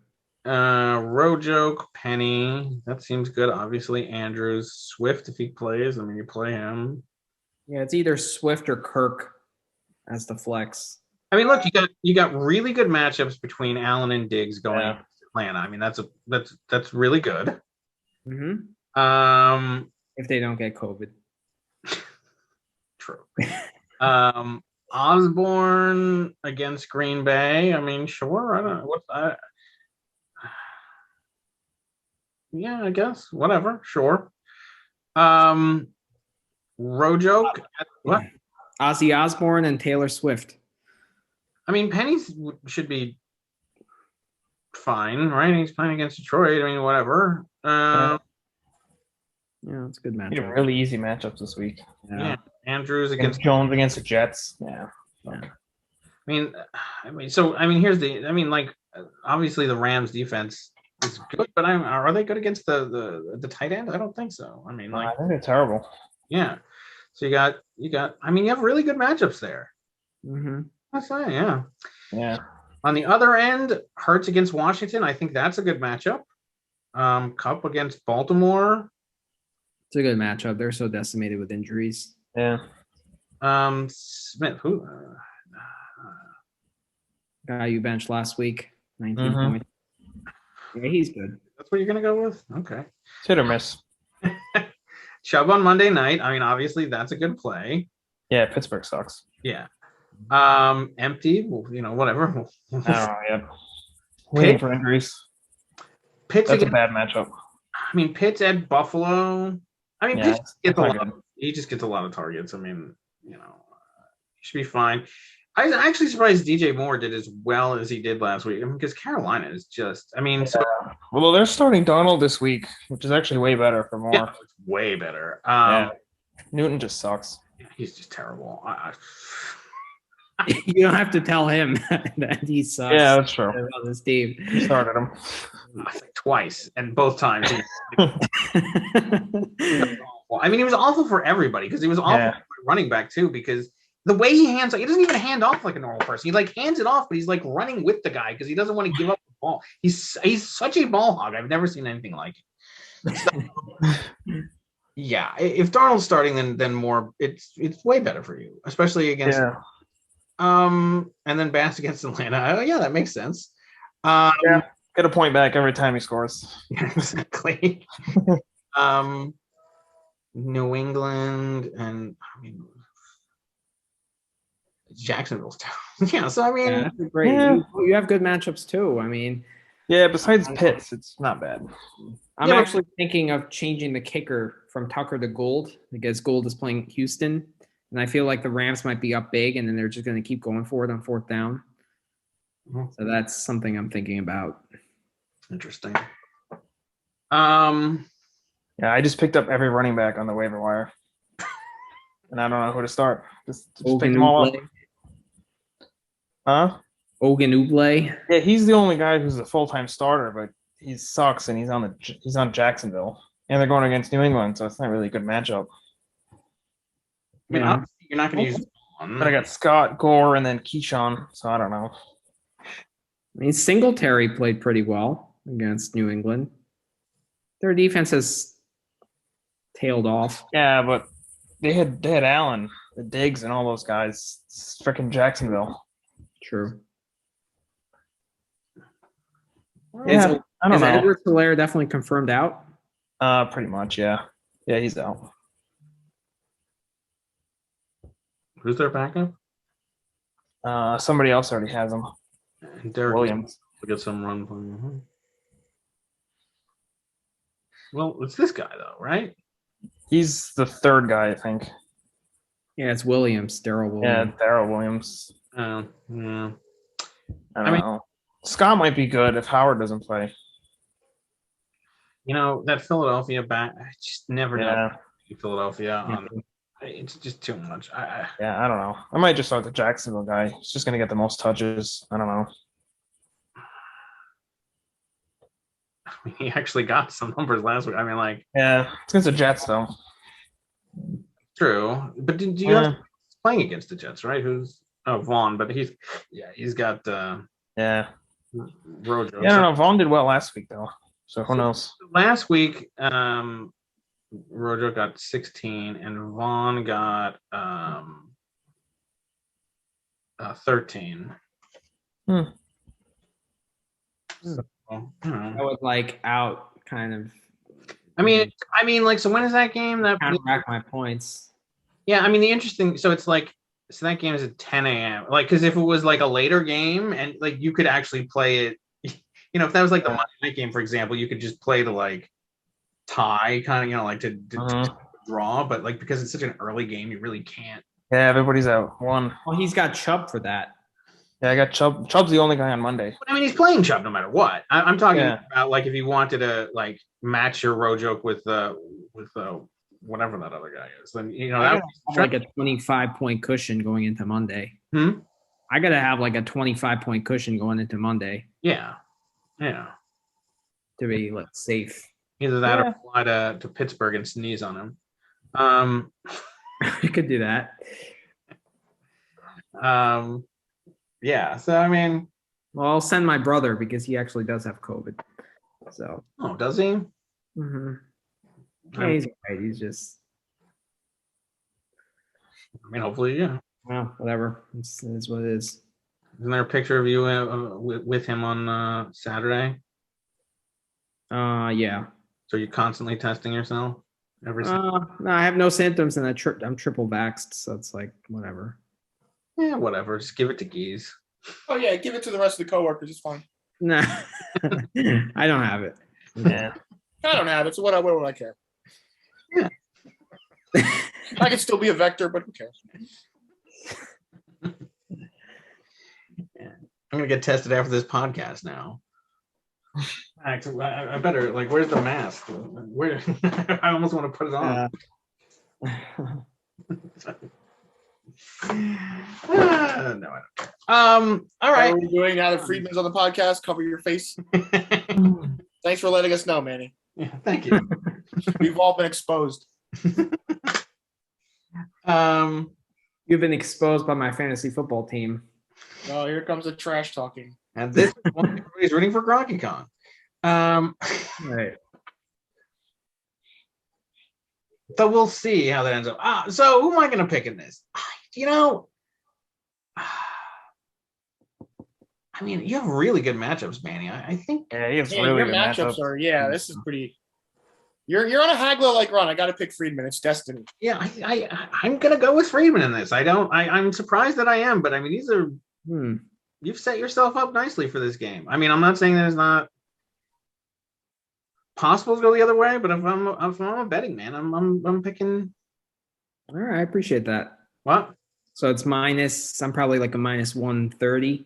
Rojoke, Penny. That seems good. Obviously, Andrews, Swift if he plays. I mean, you play him. Yeah, it's either Swift or Kirk as the flex. I mean, look, you got really good matchups between Allen and Diggs going against Atlanta. I mean, that's really good. Mm-hmm. If they don't get COVID. True. Osborne against Green Bay. I mean, sure. I don't know yeah, I guess. Whatever. Sure. Rojoke. What? Ozzy Osbourne and Taylor Swift. I mean, Penny should be fine, right? He's playing against Detroit. I mean, whatever. Yeah, it's a good matchup. Really easy matchups this week. Yeah. Andrews against Jones against the Jets. Yeah. I mean, here's the. Obviously the Rams defense is good, but are they good against the tight end? I don't think so. I mean, I think they're terrible. Yeah. So you got. I mean, you have really good matchups there. Mm-hmm. That's right. Yeah. Yeah. On the other end, Hurts against Washington. I think that's a good matchup. Kupp against Baltimore. It's a good matchup. They're so decimated with injuries. Yeah. Smith, who? Guy you benched last week, 19 points. Yeah, he's good. That's what you're gonna go with? Okay. It's hit or miss. Chubb on Monday night. I mean, obviously that's a good play. Yeah, Pittsburgh sucks. Yeah. Empty. Well, whatever. I don't know. Yeah. Waiting for injuries. Pitts That's against, a bad matchup. I mean, Pitts at Buffalo. I mean, Yeah, Pitts gets he just gets a lot of targets. I mean, he should be fine. I was actually surprised DJ Moore did as well as he did last week. I mean, because Carolina is just. I mean, well, they're starting Donald this week, which is actually way better for Moore. Yeah, it's way better. Newton just sucks. He's just terrible. You don't have to tell him that he sucks. Yeah, that's true. On this team. He started him. Twice, and both times. I mean, he was awful for everybody because he was awful for running back too. Because the way he hands, he doesn't even hand off like a normal person. He hands it off, but he's running with the guy because he doesn't want to give up the ball. He's such a ball hog. I've never seen anything like it. So, yeah, if Darnold's starting, then more, it's way better for you, especially against. Yeah. And then Bass against Atlanta. Oh, yeah, that makes sense. Get a point back every time he scores. Exactly. New England and Jacksonville's town. Yeah, so I mean, that's great. Yeah. You have good matchups too. I mean, yeah. Besides Pitts, it's not bad. I'm actually thinking of changing the kicker from Tucker to Gould because Gould is playing Houston, And I feel like the Rams might be up big, and then they're just going to keep going for it on 4th down. So that's something I'm thinking about. Interesting. Yeah, I just picked up every running back on the waiver wire, and I don't know who to start. Just pick them all up. Huh? Ogunwuble. Yeah, he's the only guy who's a full-time starter, but he sucks, and he's on Jacksonville, and they're going against New England, so it's not really a good matchup. I mean, obviously you're not going to use one. But I got Scott, Gore, and then Keyshawn, so I don't know. I mean, Singletary played pretty well against New England. Their defense has tailed off. Yeah, but they had Allen, the Diggs, and all those guys. It's freaking Jacksonville. True. Yeah, I don't know. Edwards-Helaire definitely confirmed out? Pretty much, yeah. Yeah, he's out. Who's their backup? Somebody else already has him. Derek Williams. To get some run from him. Well, it's this guy though, right? He's the third guy, I think. Yeah, it's Williams, Darrell Williams. Yeah, Darrell Williams. Yeah. I don't know. Scott might be good if Howard doesn't play. You know, that Philadelphia back, I just never know Philadelphia. Yeah. It's just too much. Yeah, I don't know. I might just start the Jacksonville guy. He's just going to get the most touches. I don't know. He actually got some numbers last week. I mean, like. Yeah, it's against the Jets, though. True. But do you have playing against the Jets, right? Vaughn, but he's got. Yeah. Rojo. Yeah, I don't know. Vaughn did well last week, though. So who knows? Last week, Rojo got 16 and Vaughn got 13. So, I was like out kind of. I mean, like, so when is that game? That counteract my points. Yeah, I mean, so it's like, so that game is at 10 a.m. Like, because if it was like a later game and like you could actually play it, you know, if that was like the Monday night game, for example, you could just play the like tie kind of, you know, like to draw, but like because it's such an early game, you really can't. Yeah, everybody's out. One. Well, he's got Chubb for that. Yeah, I got Chubb. Chubb's the only guy on Monday. But, I mean, he's playing Chubb no matter what. I'm talking about like if you wanted to like match your Rojo with whatever that other guy is, then you know that would like a 25-point cushion going into Monday. I gotta have like a 25-point cushion going into Monday. Yeah. To be safe. Either that or fly to Pittsburgh and sneeze on him. You could do that. Yeah. So I mean, well, I'll send my brother because he actually does have COVID. So. Oh, does he? Mm-hmm. Yeah, he's right. He's just. I mean, hopefully, yeah. Well, whatever. It is what it is. Isn't there a picture of you with him on Saturday? Yeah. So you're constantly testing yourself? No, I have no symptoms, and I'm triple vaxxed, so it's like whatever. Yeah, whatever. Just give it to Geese. Oh yeah, give it to the rest of the coworkers. It's fine. Nah, I don't have it. Yeah, I don't have it. So what would I care? Yeah, I could still be a vector, but who cares? Yeah. I'm gonna get tested after this podcast now. Actually, I better where's the mask? Where I almost want to put it on. No, I don't. All right. What are we doing now that Friedman's on the podcast? Cover your face. Thanks for letting us know, Manny. Yeah, thank you. We've all been exposed. You've been exposed by my fantasy football team. Oh, here comes the trash talking. And this is one everybody's rooting for GronkyCon. Right. So we'll see how that ends up. So who am I going to pick in this? You know, I mean, you have really good matchups, Manny. I think. Yeah, he has really your good matchups. This is pretty. You're on a haggler like Ron. I got to pick Friedman. It's destiny. Yeah, I'm going to go with Friedman in this. I'm surprised that I am, but I mean, these are. You've set yourself up nicely for this game. I mean, I'm not saying that it's not possible to go the other way, but if I'm a betting man, I'm picking. All right, I appreciate that. What? So it's minus. I'm probably like a minus 130.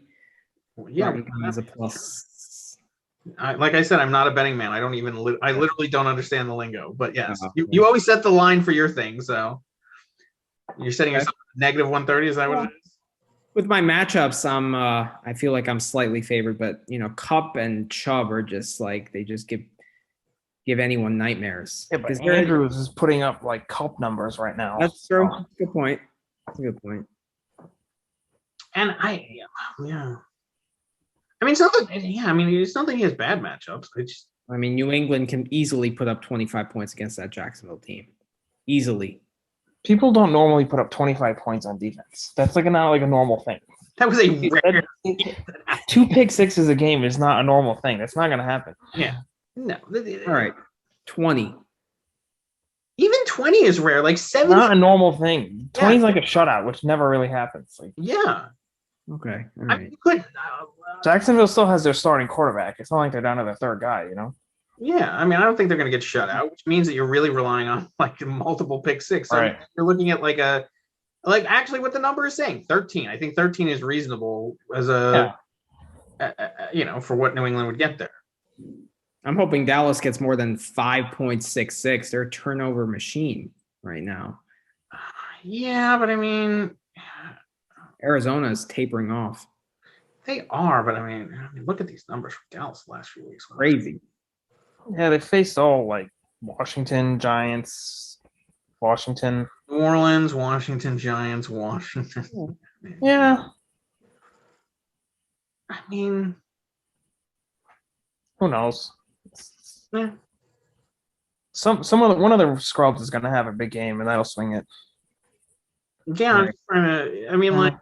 Yeah, as a plus. like I said, I'm not a betting man. I don't even. I literally don't understand the lingo. But yes, Oh, you always set the line for your thing. So you're setting yourself negative 130. Is that what it is? With my matchups, I feel like I'm slightly favored, but Cup and Chubb are just like they just give anyone nightmares. Yeah, but Andrews is putting up like Cup numbers right now. That's true. Good point. That's a good point. And yeah. I mean, it's not that, I mean, it's not that he has bad matchups. I mean, New England can easily put up 25 points against that Jacksonville team. Easily. People don't normally put up 25 points on defense. That's not like a normal thing. That was a rare. 2 pick sixes a game is not a normal thing. That's not going to happen. Yeah. No. All right. 20. Even 20 is rare. Like 7. Not a normal thing. 20 is like a shutout, which never really happens. Like, yeah. Okay. All right. Jacksonville still has their starting quarterback. It's not like they're down to their third guy, Yeah, I mean, I don't think they're going to get shut out, which means that you're really relying on like multiple pick six. So right. You're looking at like actually what the number is saying, 13. I think 13 is reasonable as for what New England would get there. I'm hoping Dallas gets more than 5.66. They're a turnover machine right now. Yeah, but I mean, Arizona is tapering off. They are, but I mean, look at these numbers for Dallas the last few weeks. Crazy. Yeah, they faced all like Washington, Giants, Washington. New Orleans, Washington, Giants, Washington. Yeah. I mean, who knows? Yeah. One of the scrubs is going to have a big game, and that'll swing it. Yeah, I'm just trying to. I mean, like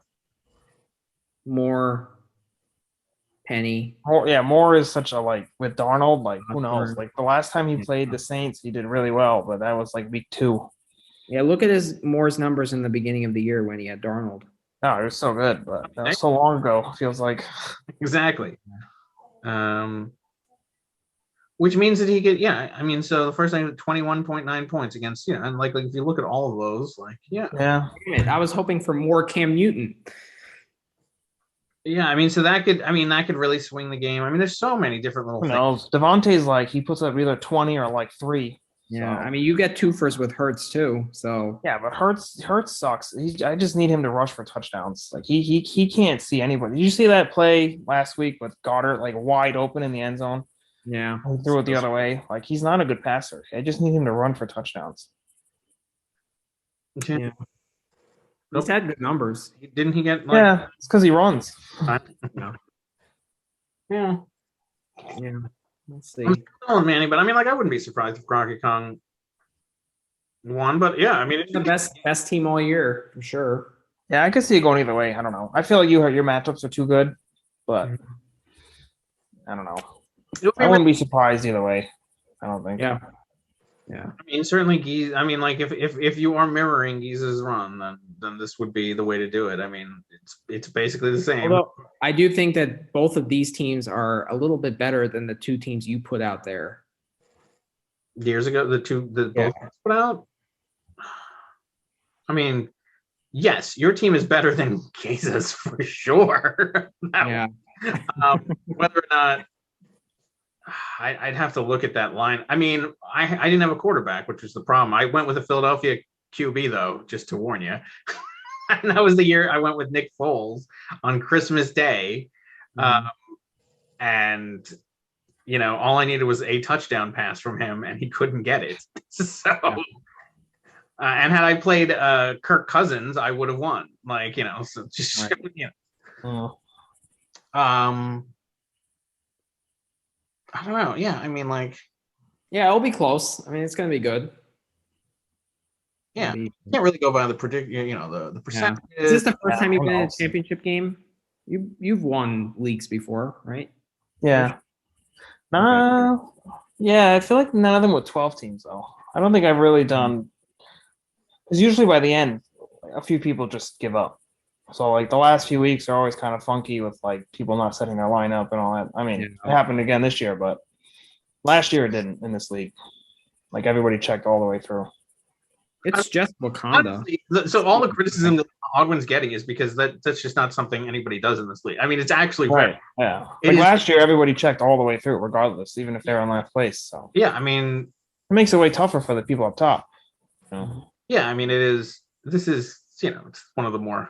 Moore, Penny. Moore is such a with Darnold. Like, who knows? Like the last time he played the Saints, he did really well, but that was like week 2. Yeah, look at Moore's numbers in the beginning of the year when he had Darnold. No, it was so good, but that was so long ago. It feels like exactly. Which means that he could, I mean, so the first thing, 21.9 points against, and like if you look at all of those, yeah. I was hoping for more Cam Newton. Yeah, I mean, so that could really swing the game. I mean, there's so many different little things. Devontae's he puts up either 20 or 3. Yeah, so. I mean, you get 2 firsts with Hurts too. So yeah, but Hurts sucks. I just need him to rush for touchdowns. Like he can't see anybody. Did you see that play last week with Goddard wide open in the end zone? Yeah, he threw it the other way. He's not a good passer. I just need him to run for touchdowns. Okay. Yeah. He's had good numbers. Didn't he get? Yeah, it's because he runs. Yeah. Let's see. I'm telling Manny, but I mean, I wouldn't be surprised if Gronky Kong won. But yeah, I mean, it's the best team all year for sure. Yeah, I could see it going either way. I don't know. I feel like your matchups are too good, but I don't know. I wouldn't be surprised either way. I don't think. Yeah. I mean, certainly Gies. I mean, if you are mirroring Gies's run, then this would be the way to do it. I mean, it's basically the same. Although I do think that both of these teams are a little bit better than the 2 teams you put out there years ago. Both put out. I mean, yes, your team is better than Gies's for sure. Yeah. Whether or not. I'd have to look at that line. I mean, I didn't have a quarterback, which was the problem. I went with a Philadelphia QB, though, just to warn you. And that was the year I went with Nick Foles on Christmas Day. And, all I needed was a touchdown pass from him, and he couldn't get it. So, and had I played Kirk Cousins, I would have won. So just, I don't know. Yeah, I mean, it'll be close. I mean, it's going to be good. Yeah, you can't really go by the the percentage. Yeah. Is this the first time you've been in a championship game? You've won leagues before, right? Yeah. Yeah, I feel like none of them with 12 teams though. I don't think I've really done. Because usually by the end, a few people just give up. So the last few weeks are always kind of funky with people not setting their lineup and all that. I mean, it happened again this year, but last year it didn't in this league. Everybody checked all the way through. It's just Wakanda. Honestly, so all the criticism that Odwin's getting is because that's just not something anybody does in this league. I mean, it's actually Right. Yeah. It Like is- last year, everybody checked all the way through, regardless, even if they were in last place. So Yeah, I mean, it makes it way tougher for the people up top. You know? yeah, I mean, it is. This is, it's one of the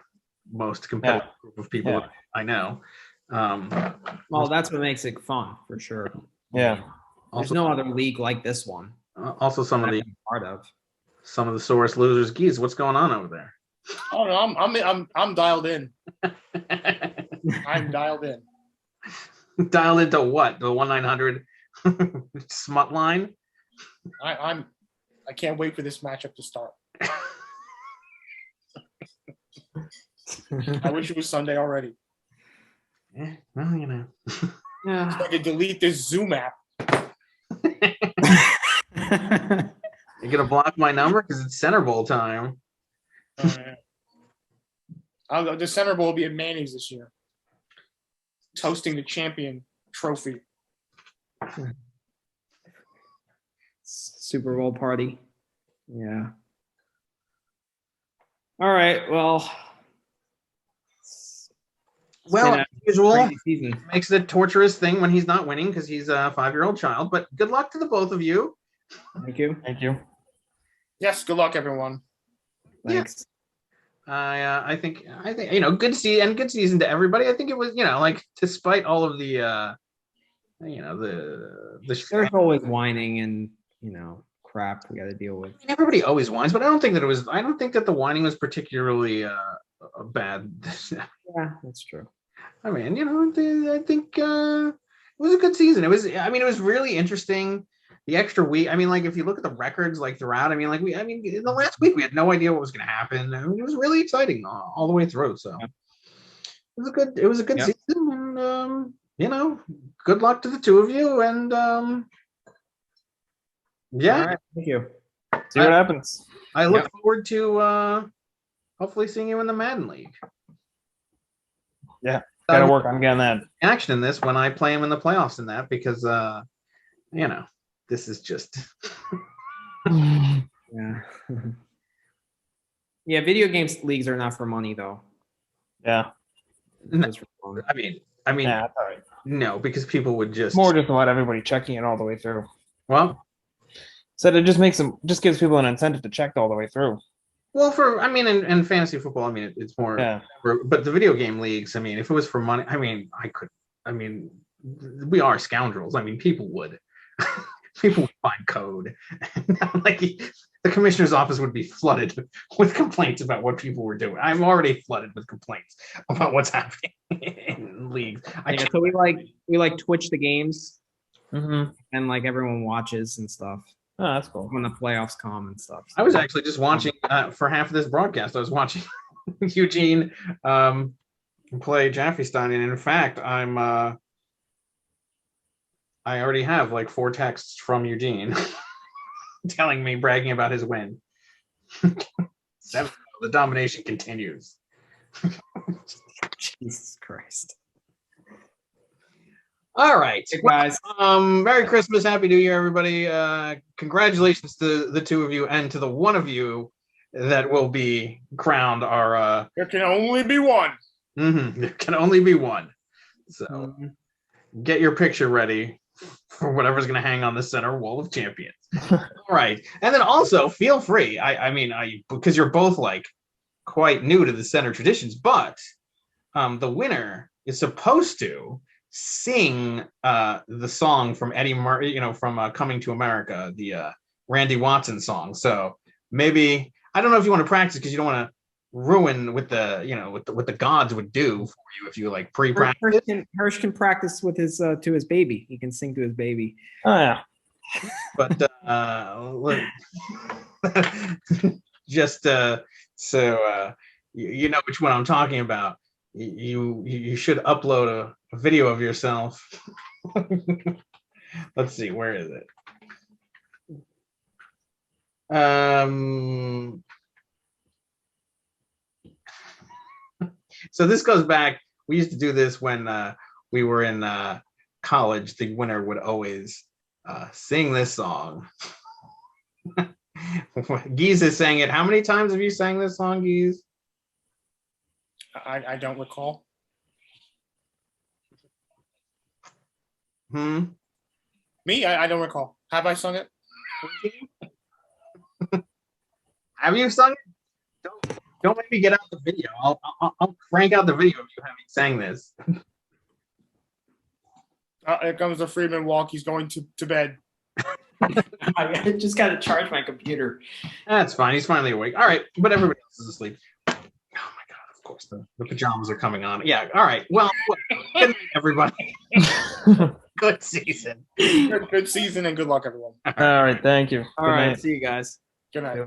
most competitive group of people that I know. Well, that's what makes it fun for sure. Yeah. There's no other league like this one. Also, some of that the I've been part of. some of the sorest losers. Geez, what's going on over there? Oh no, I'm dialed in. I'm dialed in. Dialed into what? The 1-900 smut line? I can't wait for this matchup to start. I wish it was Sunday already. Yeah, well, Yeah. So I could delete this Zoom app. You're gonna block my number because it's Center Bowl time. The Center Bowl will be at Manny's this year, toasting the champion trophy. Super Bowl party. Yeah. All right. Well. Well, as usual, season. makes it a torturous thing when he's not winning because he's a 5-year-old child. But good luck to the both of you. Thank you. Thank you. Yes, good luck, everyone. Thanks. I think good season to everybody. I think it was despite all of the There's always whining and crap we got to deal with. Everybody always whines, but I don't think that the whining was particularly bad. Yeah, that's true. I mean, I think it was a good season. It was really interesting. The extra week. I mean, like if you look at the records, like throughout, in the last week we had no idea what was going to happen. I mean, it was really exciting all the way through. So it was a good season, and good luck to the two of you. And yeah, all right, thank you. See what happens. I look forward to hopefully seeing you in the Madden League. Yeah, gotta work on getting that action in this when I play him in the playoffs in that because this is just yeah. Yeah, video games leagues are not for money though. Yeah. No, I mean, yeah, that's all right. No, because people would just more just about everybody checking it all the way through. Well, so it just gives people an incentive to check all the way through. Well, in fantasy football, it's more. Yeah. But the video game leagues, if it was for money, we are scoundrels. People would. People would find code. Like the commissioner's office would be flooded with complaints about what people were doing. I'm already flooded with complaints about what's happening in leagues. So we Twitch the games, and everyone watches and stuff. Oh, that's cool. When the playoffs come and stuff. I was actually just watching for half of this broadcast. I was watching Eugene play Hackettstown, and in fact, I already have 4 texts from Eugene telling me, bragging about his win. 7, the domination continues. Jesus Christ. All right, guys. Merry Christmas, Happy New Year, everybody. Congratulations to the two of you and to the one of you that will be crowned our. There can only be one. There can only be one. So get your picture ready for whatever's going to hang on the center wall of champions. All right, and then also feel free. Because you're both quite new to the center traditions, but the winner is supposed to sing the song from Eddie Murray, from Coming to America, the Randy Watson song. So maybe I don't know if you want to practice because you don't want to ruin what the gods would do for you if you pre-practice. Hirsch can practice with his to his baby. He can sing to his baby. Oh yeah. But just so you know which one I'm talking about. You should upload a video of yourself. Let's see, where is it? So this goes back. We used to do this when we were in college. The winner would always sing this song. Geese is saying it. How many times have you sang this song, Geese? I don't recall. Me? I don't recall. Have I sung it? Have you sung it? Don't make me get out the video. I'll crank out the video of you having sang this. Here comes the Freeman walk. He's going to bed. I just got to charge my computer. That's fine. He's finally awake. All right, but everybody else is asleep. Oh my god! Of course, the pajamas are coming on. Yeah. All right. Well, good night, everybody. Good season. Good season and good luck, everyone. All right. Thank you. All right. See you guys. Good night.